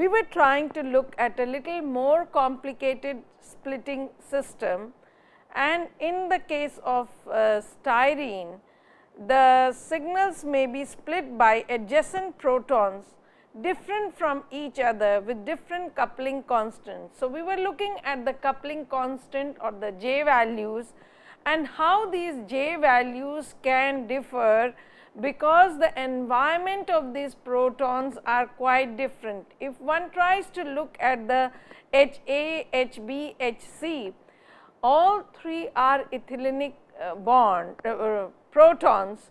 we were trying to look at a little more complicated splitting system, and in the case of styrene, the signals may be split by adjacent protons different from each other with different coupling constants. So, we were looking at the coupling constant or the J values and how these J values can differ because the environment of these protons are quite different. If one tries to look at the HA, HB, HC, all three are ethylenic protons,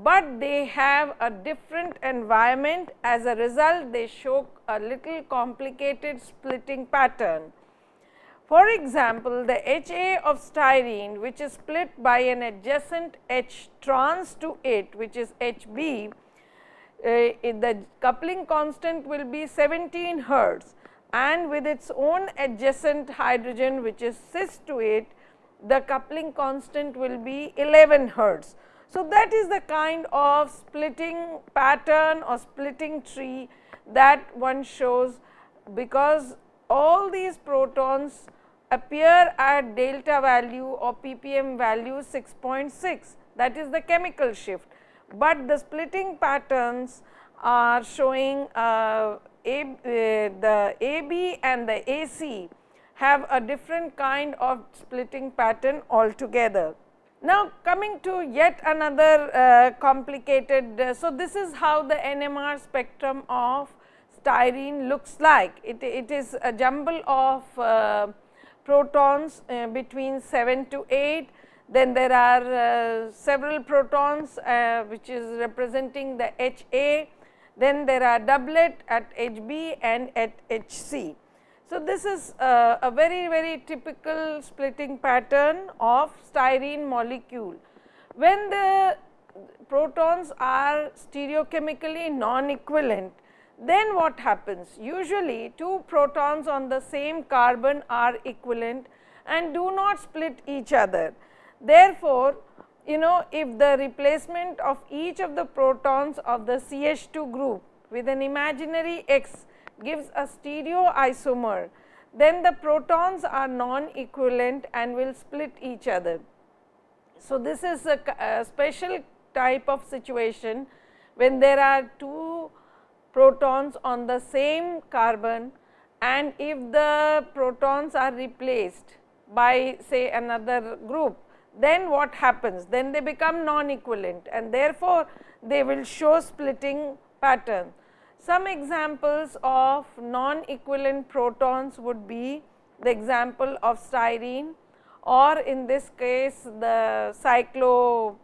but they have a different environment. As a result, they show a little complicated splitting pattern. For example, the HA of styrene, which is split by an adjacent H trans to it, which is HB, the coupling constant will be 17 Hertz, and with its own adjacent hydrogen, which is cis to it, the coupling constant will be 11 Hertz. So, that is the kind of splitting pattern or splitting tree that one shows, because all these protons appear at delta value or ppm value 6.6, that is the chemical shift, but the splitting patterns are showing the AB and the AC have a different kind of splitting pattern altogether. Now, coming to yet another complicated, so this is how the NMR spectrum of styrene looks like. It is a jumble of protons between 7 to 8, then there are several protons which is representing the HA, then there are doublet at HB and at HC. So, this is a very typical splitting pattern of styrene molecule. When the protons are stereochemically non-equivalent, then what happens? Usually, two protons on the same carbon are equivalent and do not split each other. Therefore, if the replacement of each of the protons of the CH2 group with an imaginary X gives a stereoisomer, then the protons are non-equivalent and will split each other. So, this is a special type of situation when there are two protons on the same carbon, and if the protons are replaced by say another group, then what happens? Then they become non-equivalent and therefore, they will show splitting pattern. Some examples of non-equivalent protons would be the example of styrene, or in this case the cyclopentane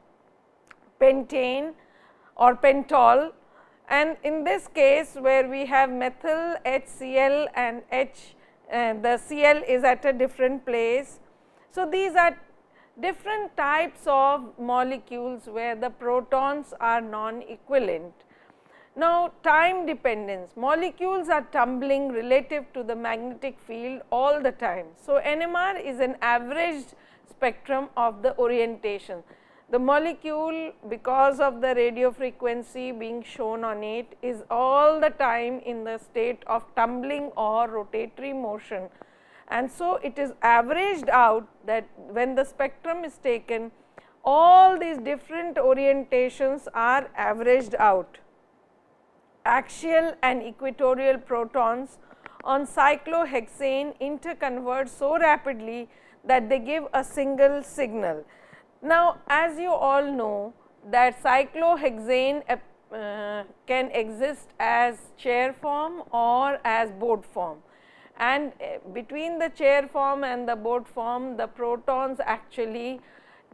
or pentol, and in this case where we have methyl HCl and the Cl is at a different place. So, these are different types of molecules where the protons are non-equivalent. Now, time dependence, molecules are tumbling relative to the magnetic field all the time. So, NMR is an averaged spectrum of the orientation. The molecule, because of the radio frequency being shown on it, is all the time in the state of tumbling or rotatory motion, and so it is averaged out that when the spectrum is taken, all these different orientations are averaged out. Axial and equatorial protons on cyclohexane interconvert so rapidly that they give a single signal. Now, as you all know that cyclohexane can exist as chair form or as boat form, and between the chair form and the boat form, the protons actually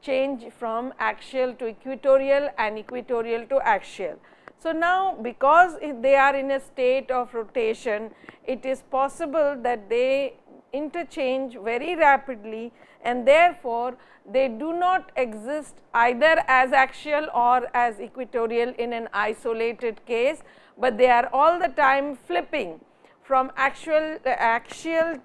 change from axial to equatorial and equatorial to axial. So, now because they are in a state of rotation, it is possible that they interchange very rapidly, and therefore, they do not exist either as axial or as equatorial in an isolated case, but they are all the time flipping from axial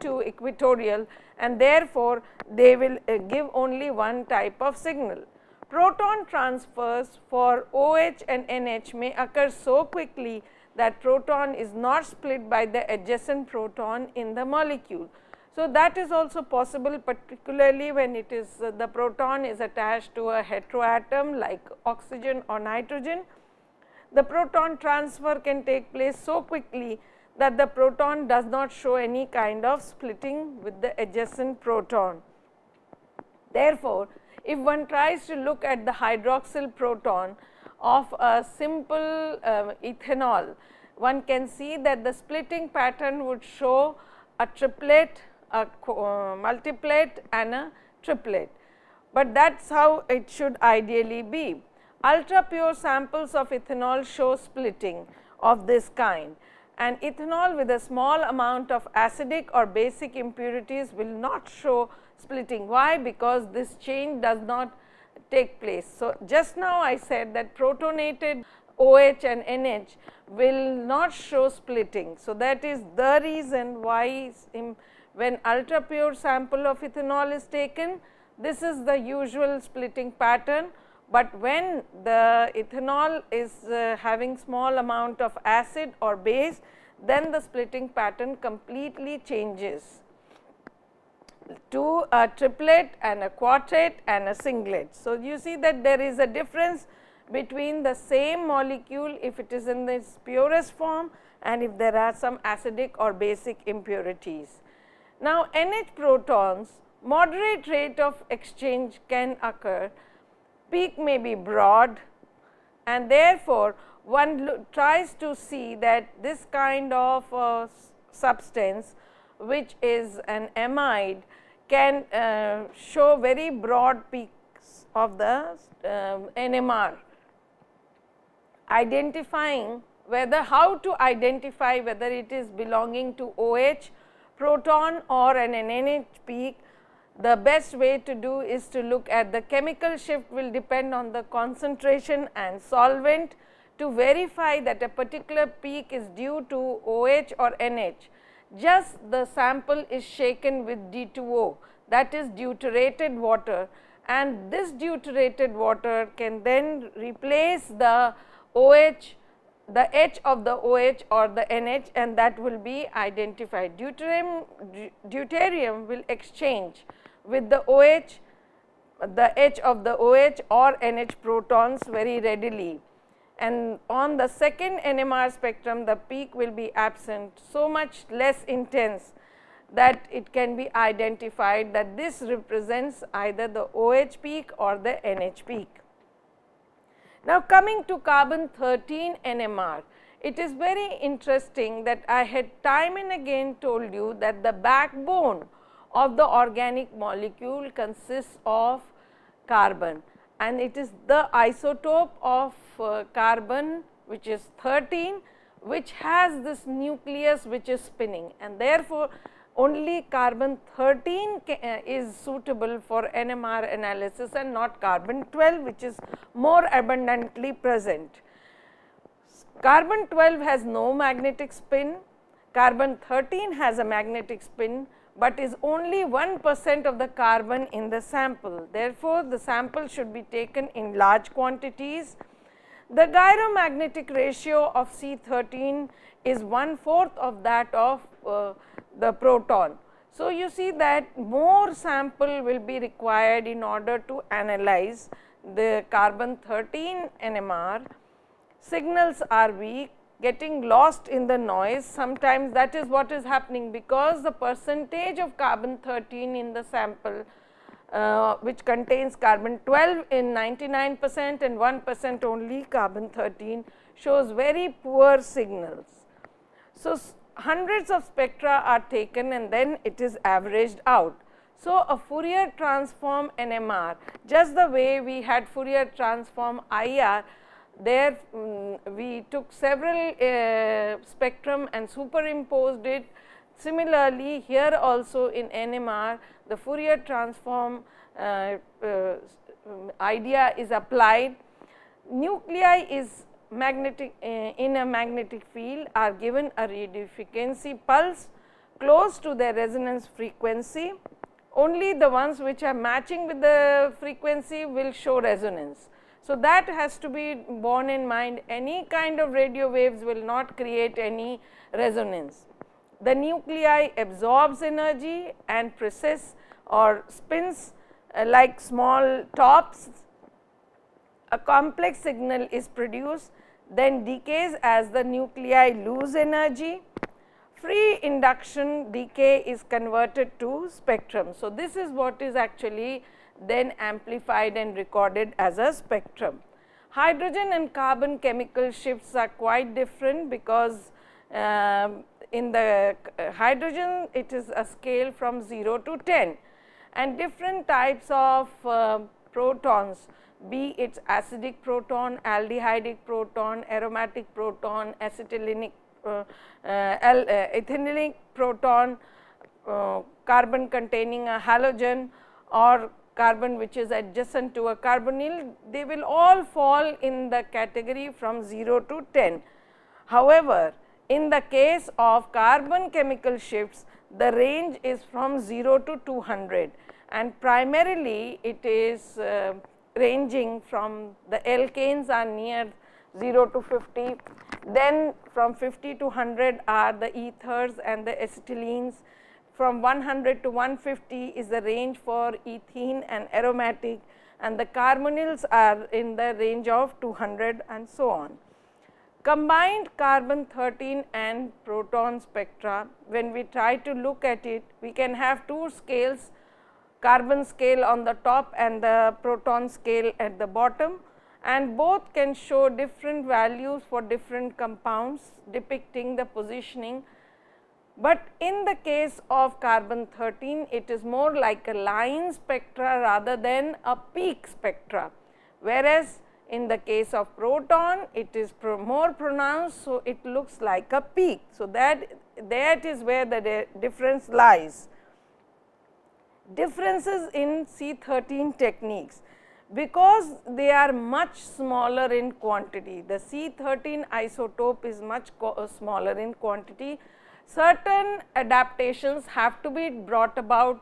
to equatorial, and therefore, they will give only one type of signal. proton transfers for OH and NH may occur so quickly that proton is not split by the adjacent proton in the molecule. So, that is also possible, particularly when it is the proton is attached to a heteroatom like oxygen or nitrogen. The proton transfer can take place so quickly that the proton does not show any kind of splitting with the adjacent proton. Therefore, if one tries to look at the hydroxyl proton of a simple ethanol, one can see that the splitting pattern would show a triplet, a multiplet and a triplet, but that is how it should ideally be. Ultra pure samples of ethanol show splitting of this kind, and ethanol with a small amount of acidic or basic impurities will not show splitting. Why? Because this change does not take place. So, just now I said that protonated OH and NH will not show splitting. So, that is the reason why when ultra pure sample of ethanol is taken, this is the usual splitting pattern, but when the ethanol is having small amount of acid or base, then the splitting pattern completely changes to a triplet and a quartet and a singlet. So, you see that there is a difference between the same molecule if it is in its purest form and if there are some acidic or basic impurities. Now, NH protons, moderate rate of exchange can occur, peak may be broad, and therefore, one tries to see that this kind of substance which is an amide can show very broad peaks of the NMR. Identifying whether, how to identify whether it is belonging to OH proton or an NH peak, the best way to do is to look at the chemical shift will depend on the concentration and solvent. To verify that a particular peak is due to OH or NH, just the sample is shaken with D2O, that is deuterated water, and this deuterated water can then replace the OH, the H of the OH or the NH, and that will be identified. Deuterium will exchange with the OH, the H of the OH or NH protons very readily, and on the second NMR spectrum the peak will be absent, so much less intense that it can be identified that this represents either the OH peak or the NH peak. Now, coming to carbon 13 NMR, it is very interesting that I had time and again told you that the backbone of the organic molecule consists of carbon, and it is the isotope of carbon which is 13, which has this nucleus which is spinning, and therefore, only carbon 13 is suitable for NMR analysis and not carbon 12, which is more abundantly present. Carbon 12 has no magnetic spin, carbon 13 has a magnetic spin, but is only 1% of the carbon in the sample. Therefore, the sample should be taken in large quantities. The gyromagnetic ratio of C13 is 1/4 of that of the proton. So, you see that more sample will be required in order to analyze the carbon 13 NMR. Signals are weak, getting lost in the noise. Sometimes that is what is happening, because the percentage of carbon 13 in the sample which contains carbon 12 in 99% and 1% only carbon 13 shows very poor signals. So, hundreds of spectra are taken and then it is averaged out. So, a Fourier transform NMR, just the way we had Fourier transform IR, there we took several spectrum and superimposed it. Similarly, here also in NMR the Fourier transform idea is applied. Nuclei is magnetic in a magnetic field are given a radiofrequency pulse close to their resonance frequency, only the ones which are matching with the frequency will show resonance. So, that has to be borne in mind. Any kind of radio waves will not create any resonance. The nuclei absorbs energy and precesses or spins like small tops. A complex signal is produced, then decays as the nuclei lose energy. Free induction decay is converted to spectrum. So, this is what is actually then amplified and recorded as a spectrum. Hydrogen and carbon chemical shifts are quite different, because in the hydrogen it is a scale from 0 to 10, and different types of protons, be it acidic proton, aldehydic proton, aromatic proton, acetylenic ethylenic proton, carbon containing a halogen, or carbon which is adjacent to a carbonyl, they will all fall in the category from 0 to 10. However, in the case of carbon chemical shifts, the range is from 0 to 200, and primarily it is ranging from the alkanes are near 0 to 50, then from 50 to 100 are the ethers and the acetylenes. From 100 to 150 is the range for ethene and aromatic, and the carbonyls are in the range of 200 and so on. Combined carbon 13 and proton spectra, when we try to look at it, we can have two scales, carbon scale on the top and the proton scale at the bottom, and both can show different values for different compounds depicting the positioning. But in the case of carbon 13, it is more like a line spectra rather than a peak spectra, whereas in the case of proton it is more pronounced. So, it looks like a peak. So, that is where the difference lies. Differences in C13 techniques, because they are much smaller in quantity. The C13 isotope is much smaller in quantity. Certain adaptations have to be brought about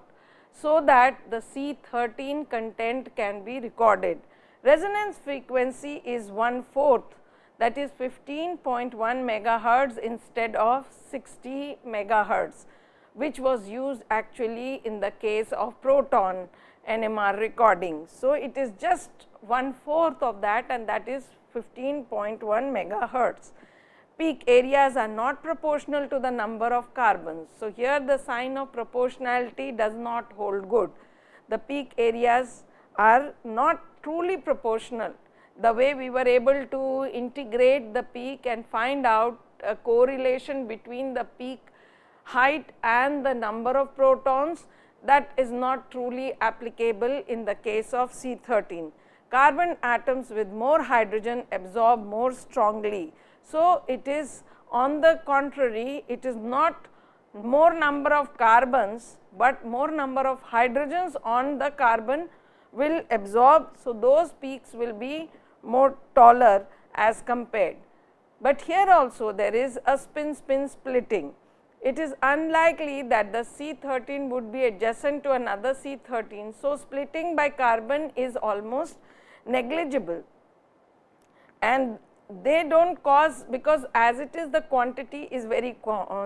so that the C13 content can be recorded. Resonance frequency is 1/4, that is 15.1 megahertz instead of 60 megahertz, which was used actually in the case of proton NMR recording. So, it is just 1/4 of that, and that is 15.1 megahertz. Peak areas are not proportional to the number of carbons. So, here the sign of proportionality does not hold good. The peak areas are not truly proportional. The way we were able to integrate the peak and find out a correlation between the peak height and the number of protons, that is not truly applicable in the case of C13. Carbon atoms with more hydrogen absorb more strongly. So, it is on the contrary, it is not more number of carbons, but more number of hydrogens on the carbon will absorb. So, those peaks will be more taller as compared. But here also there is a spin-spin splitting. It is unlikely that the C13 would be adjacent to another C13. So, splitting by carbon is almost negligible, and they do not cause, because as it is the quantity is very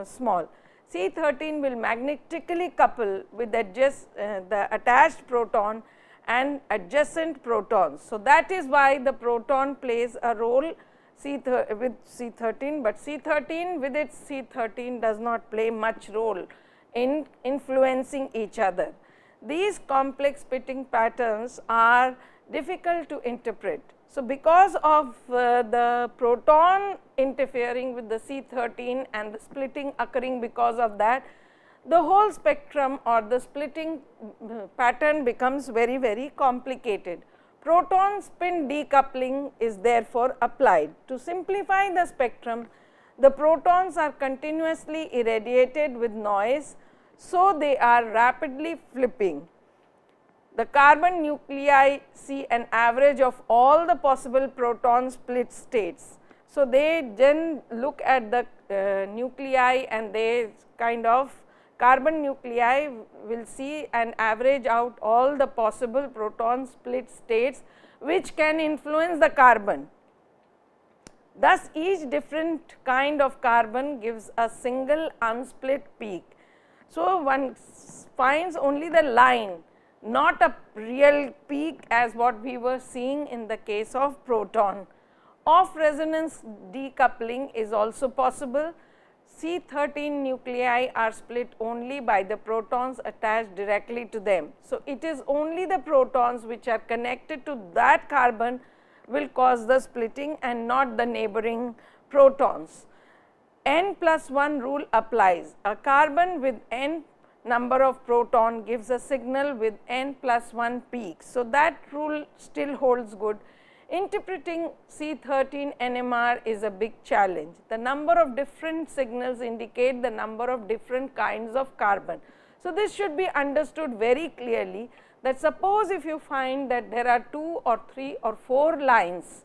small. C13 will magnetically couple with the attached proton and adjacent protons. So, that is why the proton plays a role with C13, but C13 with its C13 does not play much role in influencing each other. These complex splitting patterns are difficult to interpret. So, because of the proton interfering with the C13 and the splitting occurring because of that, the whole spectrum or the splitting pattern becomes very, very complicated. Proton spin decoupling is therefore applied. To simplify the spectrum, the protons are continuously irradiated with noise, so they are rapidly flipping. The carbon nuclei see an average of all the possible proton split states. So, they then look at the nuclei and they kind of carbon nuclei will see and average out all the possible proton split states which can influence the carbon. Thus, each different kind of carbon gives a single unsplit peak. So, one finds only the line, not a real peak as what we were seeing in the case of proton. Off resonance decoupling is also possible. C13 nuclei are split only by the protons attached directly to them. So, it is only the protons which are connected to that carbon will cause the splitting and not the neighboring protons. N plus 1 rule applies. A carbon with n number of proton gives a signal with n plus 1 peaks. So, that rule still holds good. Interpreting C13 NMR is a big challenge. The number of different signals indicate the number of different kinds of carbon. So, this should be understood very clearly, that suppose if you find that there are 2 or 3 or 4 lines,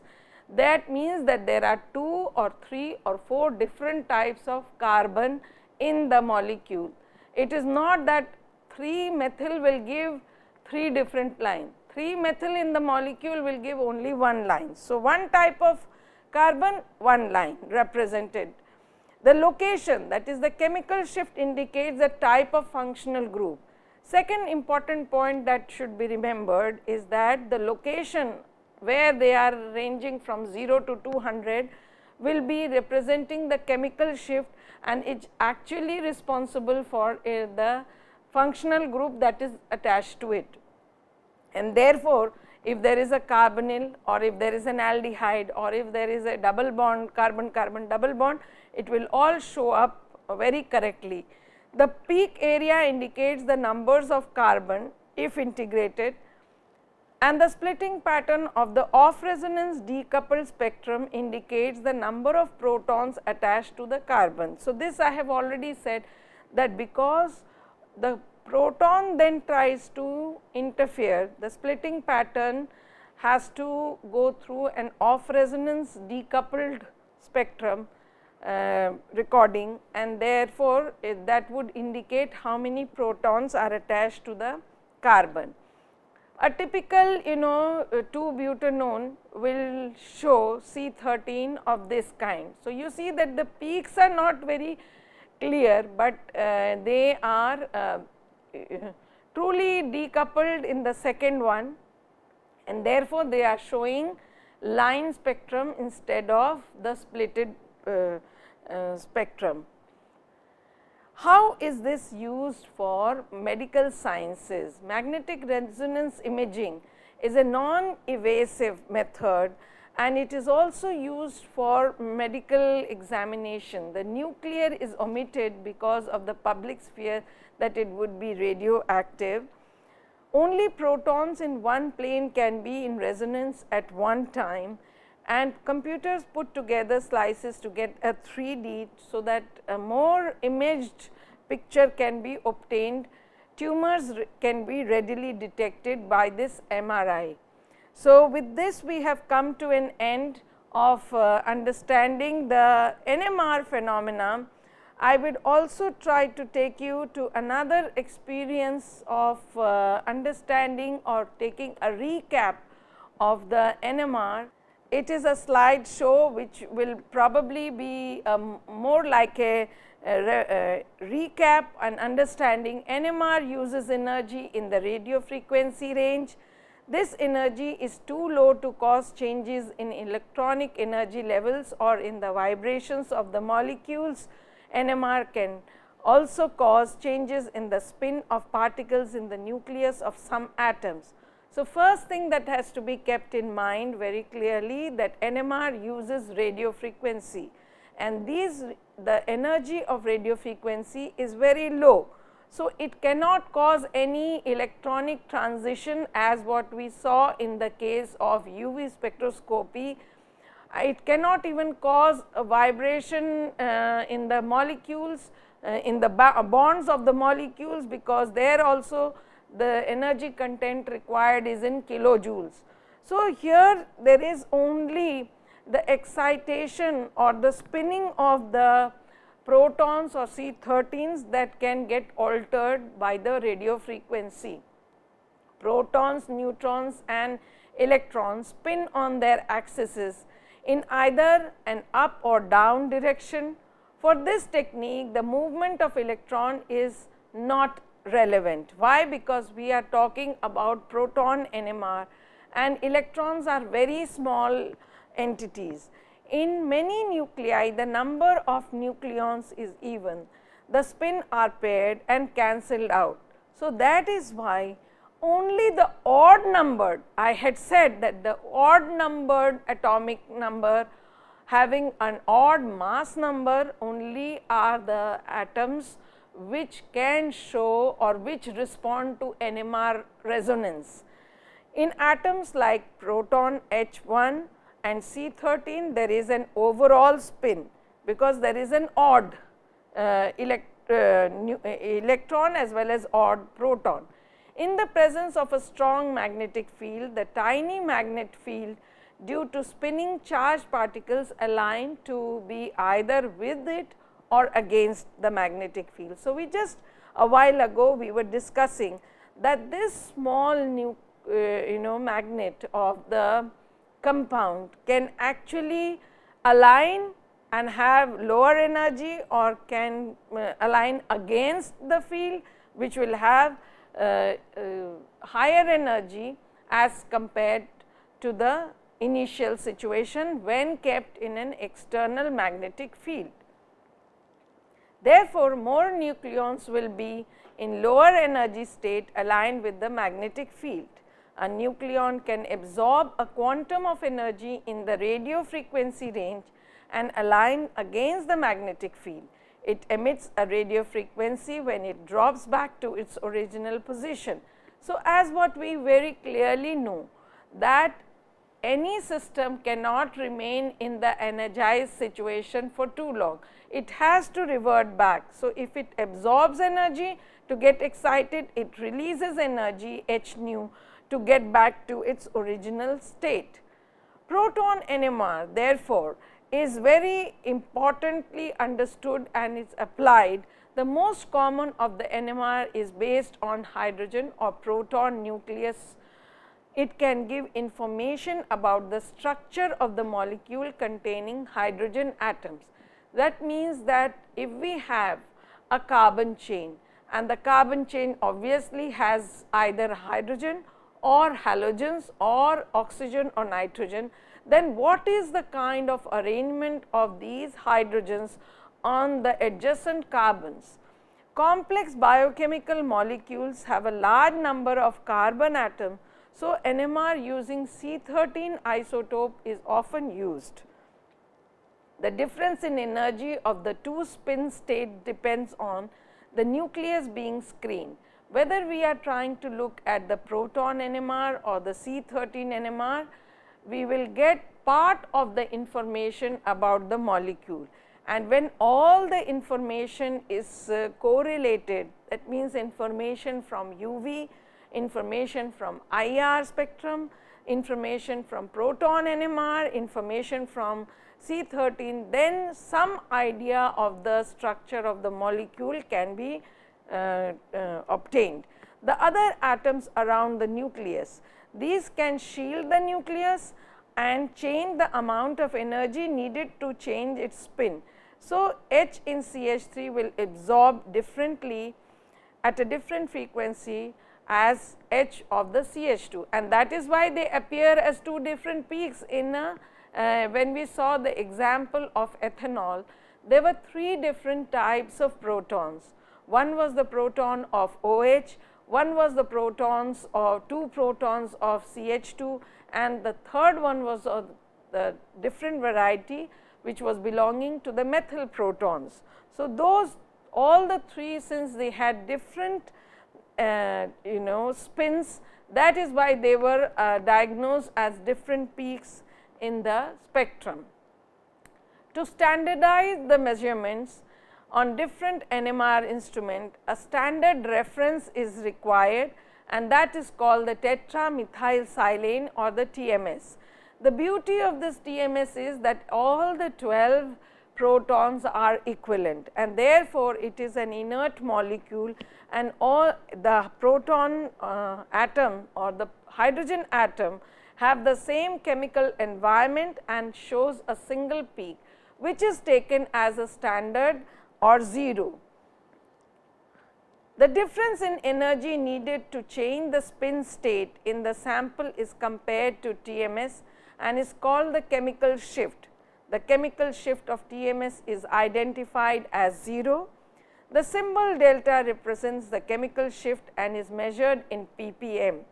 that means that there are 2 or 3 or 4 different types of carbon in the molecule. It is not that 3-methyl will give 3 different lines. 3-methyl in the molecule will give only 1 line. So, 1 type of carbon, 1 line represented. The location, that is the chemical shift, indicates the type of functional group. Second important point that should be remembered is that the location where they are ranging from 0 to 200 will be representing the chemical shift, and it is actually responsible for the functional group that is attached to it. And therefore, if there is a carbonyl or if there is an aldehyde or if there is a double bond, carbon-carbon double bond, it will all show up very correctly. The peak area indicates the numbers of carbon if integrated, and the splitting pattern of the off resonance decoupled spectrum indicates the number of protons attached to the carbon. So, this I have already said that because the proton then tries to interfere, the splitting pattern has to go through an off resonance decoupled spectrum recording, and therefore, that would indicate how many protons are attached to the carbon. A typical 2-butanone will show C13 of this kind. So, you see that the peaks are not very clear, but they are truly decoupled in the second one, and therefore, they are showing line spectrum instead of the splitted spectrum. How is this used for medical sciences? Magnetic resonance imaging is a non-invasive method, and it is also used for medical examination. The nuclear is omitted because of the public fear that it would be radioactive. Only protons in one plane can be in resonance at one time, and computers put together slices to get a 3D, so that a more imaged picture can be obtained. Tumors can be readily detected by this MRI. So, with this we have come to an end of understanding the NMR phenomena. I would also try to take you to another experience of understanding or taking a recap of the NMR. It is a slide show which will probably be more like a recap and understanding. NMR uses energy in the radio frequency range. This energy is too low to cause changes in electronic energy levels or in the vibrations of the molecules. NMR can also cause changes in the spin of particles in the nucleus of some atoms. So, first thing that has to be kept in mind very clearly, that NMR uses radio frequency, and the energy of radio frequency is very low. So, it cannot cause any electronic transition as what we saw in the case of UV spectroscopy. It cannot even cause a vibration in the molecules, in the bonds of the molecules, because there also the energy content required is in kilojoules. So, here there is only the excitation or the spinning of the protons or C13s that can get altered by the radio frequency. Protons, neutrons and electrons spin on their axes in either an up or down direction. For this technique, the movement of electron is not relevant. Why? Because we are talking about proton NMR and electrons are very small entities. In many nuclei, the number of nucleons is even, the spin are paired and cancelled out. So, that is why only the odd numbered, I had said that the odd numbered atomic number having an odd mass number only are the atoms which can show or which respond to NMR resonance. In atoms like proton H1 and C13, there is an overall spin because there is an odd electron as well as odd proton. In the presence of a strong magnetic field, the tiny magnet field due to spinning charged particles align to be either with it or against the magnetic field. So, we just a while ago we were discussing that this small magnet of the compound can actually align and have lower energy or can align against the field, which will have higher energy as compared to the initial situation when kept in an external magnetic field. Therefore, more nucleons will be in lower energy state aligned with the magnetic field. A nucleon can absorb a quantum of energy in the radio frequency range and align against the magnetic field. It emits a radio frequency when it drops back to its original position. So, as what we very clearly know that any system cannot remain in the energized situation for too long, it has to revert back. So, if it absorbs energy to get excited, it releases energy h nu to get back to its original state. Proton NMR therefore, is very importantly understood and is applied. The most common of the NMR is based on hydrogen or proton nucleus. It can give information about the structure of the molecule containing hydrogen atoms. That means that if we have a carbon chain and the carbon chain obviously has either hydrogen or halogens or oxygen or nitrogen, then what is the kind of arrangement of these hydrogens on the adjacent carbons? Complex biochemical molecules have a large number of carbon atoms. So, NMR using C13 isotope is often used. The difference in energy of the two spin state depends on the nucleus being screened. Whether we are trying to look at the proton NMR or the C13 NMR, we will get part of the information about the molecule, and when all the information is correlated, that means information from UV, information from IR spectrum, information from proton NMR, information from C13, then some idea of the structure of the molecule can be obtained. The other atoms around the nucleus, these can shield the nucleus and change the amount of energy needed to change its spin. So, H in CH3 will absorb differently at a different frequency as H of the CH2, and that is why they appear as two different peaks in when we saw the example of ethanol. There were three different types of protons. One was the proton of OH, one was the protons of two protons of CH2, and the third one was of the different variety which was belonging to the methyl protons. So, those all the three, since they had different spins, that is why they were diagnosed as different peaks in the spectrum. To standardize the measurements on different NMR instrument, a standard reference is required, and that is called the tetramethylsilane or the TMS. The beauty of this TMS is that all the 12 protons are equivalent, and therefore, it is an inert molecule, and all the proton atom or the hydrogen atom have the same chemical environment and shows a single peak, which is taken as a standard or 0. The difference in energy needed to change the spin state in the sample is compared to TMS and is called the chemical shift. The chemical shift of TMS is identified as 0. The symbol delta represents the chemical shift and is measured in ppm.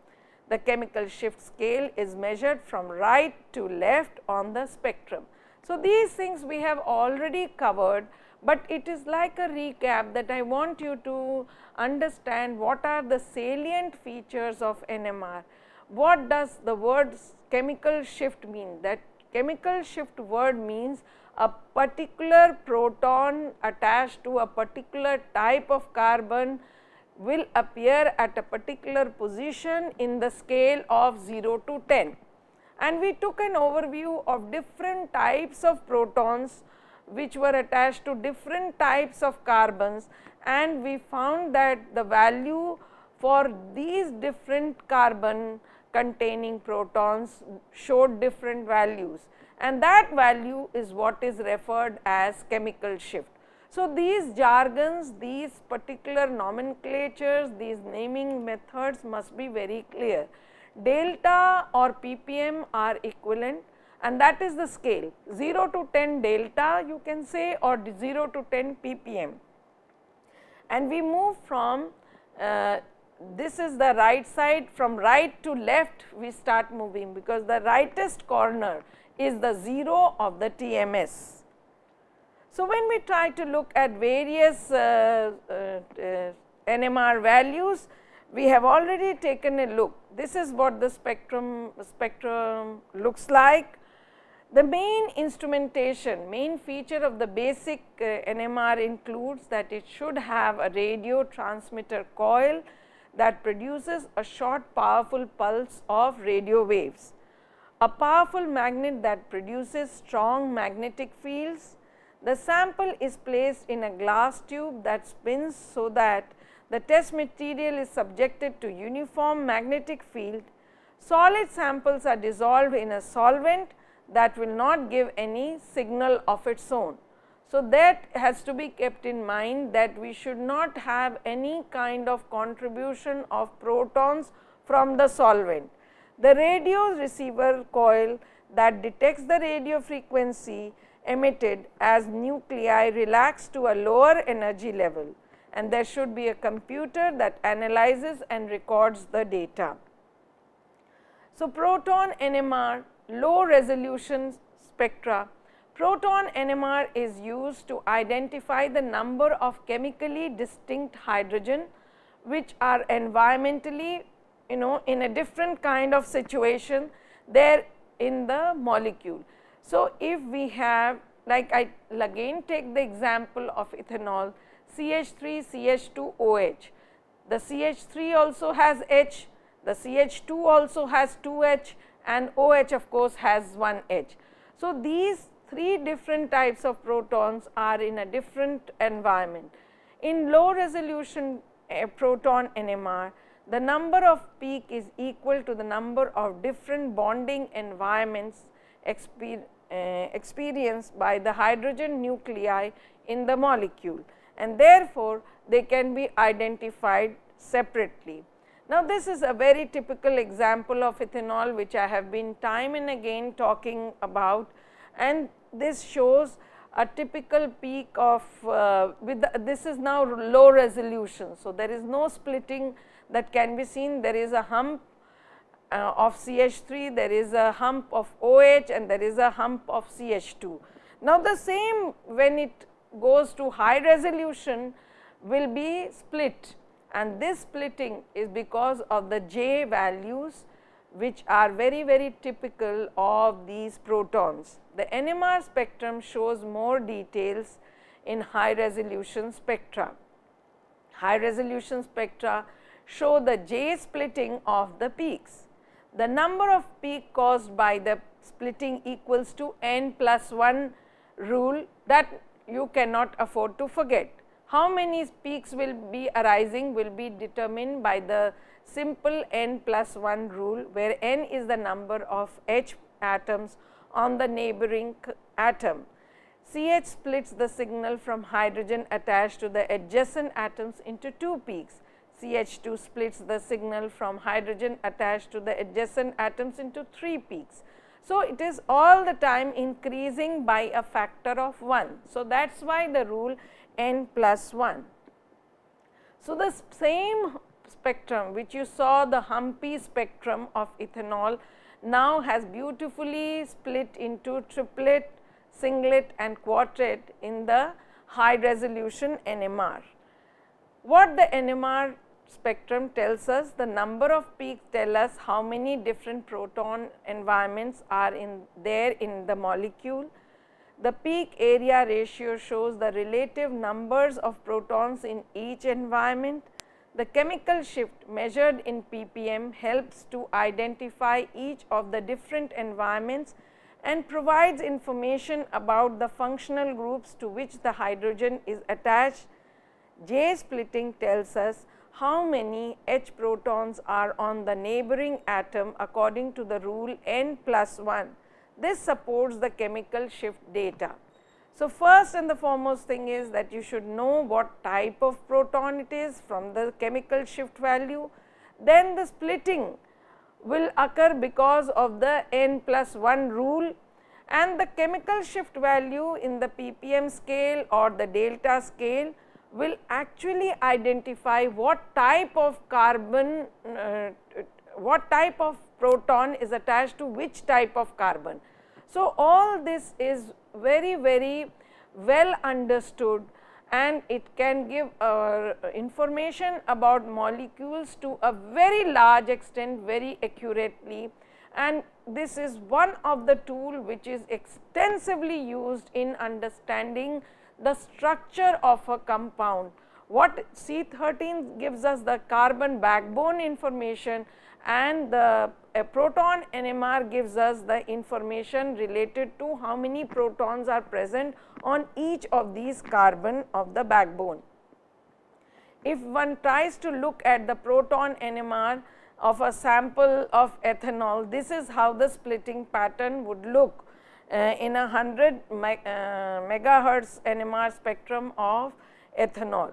The chemical shift scale is measured from right to left on the spectrum. So, these things we have already covered, but it is like a recap that I want you to understand what are the salient features of NMR. What does the word chemical shift mean? That chemical shift word means a particular proton attached to a particular type of carbon will appear at a particular position in the scale of 0 to 10. And we took an overview of different types of protons which were attached to different types of carbons, and we found that the value for these different carbon containing protons showed different values, and that value is what is referred as chemical shift. So, these jargons, these particular nomenclatures, these naming methods must be very clear. Delta or ppm are equivalent, and that is the scale 0 to 10 delta you can say, or 0 to 10 ppm. And we move from this is the right side, from right to left we start moving, because the rightest corner is the 0 of the TMS. So, when we try to look at various NMR values, we have already taken a look. This is what the spectrum looks like. The main instrumentation, main feature of the basic NMR includes that it should have a radio transmitter coil that produces a short powerful pulse of radio waves, a powerful magnet that produces strong magnetic fields. The sample is placed in a glass tube that spins so that the test material is subjected to uniform magnetic field. Solid samples are dissolved in a solvent that will not give any signal of its own. So, that has to be kept in mind, that we should not have any kind of contribution of protons from the solvent. The radio receiver coil that detects the radio frequency emitted as nuclei relax to a lower energy level, and there should be a computer that analyzes and records the data. So, Proton NMR low resolution spectra. Proton NMR is used to identify the number of chemically distinct hydrogen which are environmentally in a different kind of situation there in the molecule. So, if we have, like I will again take the example of ethanol, CH3 CH2 OH, the CH3 also has H, the CH2 also has 2H, and OH of course has 1 H. So, these 3 different types of protons are in a different environment. In low resolution proton NMR, the number of peak is equal to the number of different bonding environments experienced by the hydrogen nuclei in the molecule, and therefore, they can be identified separately. Now, this is a very typical example of ethanol which I have been time and again talking about, and this shows a typical peak of this is now low resolution. So, there is no splitting that can be seen, there is a hump of CH3, there is a hump of OH, and there is a hump of CH2. Now, the same when it goes to high resolution will be split, and this splitting is because of the J values which are very typical of these protons. The NMR spectrum shows more details in high resolution spectra. High resolution spectra show the J splitting of the peaks. The number of peak caused by the splitting equals to n plus 1 rule that you cannot afford to forget. How many peaks will be arising will be determined by the simple n plus 1 rule, where n is the number of H atoms on the neighboring atom. CH splits the signal from hydrogen attached to the adjacent atoms into 2 peaks. CH2 splits the signal from hydrogen attached to the adjacent atoms into 3 peaks. So, it is all the time increasing by a factor of 1. So, that is why the rule n plus 1. So, the same spectrum which you saw, the humpy spectrum of ethanol, now has beautifully split into triplet, singlet and quartet in the high resolution NMR. What the NMR spectrum tells us, the number of peaks tell us how many different proton environments are there in the molecule. The peak area ratio shows the relative numbers of protons in each environment. The chemical shift measured in ppm helps to identify each of the different environments and provides information about the functional groups to which the hydrogen is attached. J splitting tells us how many H protons are on the neighboring atom according to the rule n plus 1. This supports the chemical shift data. So, first and the foremost thing is that you should know what type of proton it is from the chemical shift value. Then the splitting will occur because of the n plus 1 rule, and the chemical shift value in the ppm scale or the delta scale will actually identify what type of carbon, what type of proton is attached to which type of carbon. So, all this is very well understood, and it can give information about molecules to a very large extent very accurately, and this is one of the tool which is extensively used in understanding the structure of a compound. What C13 gives us the carbon backbone information, and the proton NMR gives us the information related to how many protons are present on each of these carbon of the backbone. If one tries to look at the proton NMR of a sample of ethanol, this is how the splitting pattern would look in a 100 megahertz NMR spectrum of ethanol.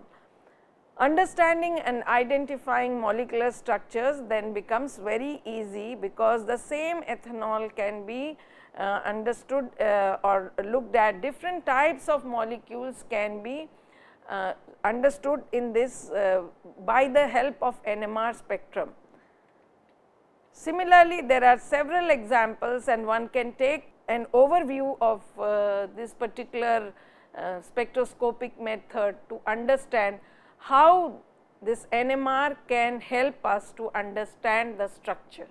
Understanding and identifying molecular structures then becomes very easy, because the same ethanol can be understood or looked at. Different types of molecules can be understood in this by the help of NMR spectrum. Similarly, there are several examples, and one can take an overview of this particular spectroscopic method to understand how this NMR can help us to understand the structure.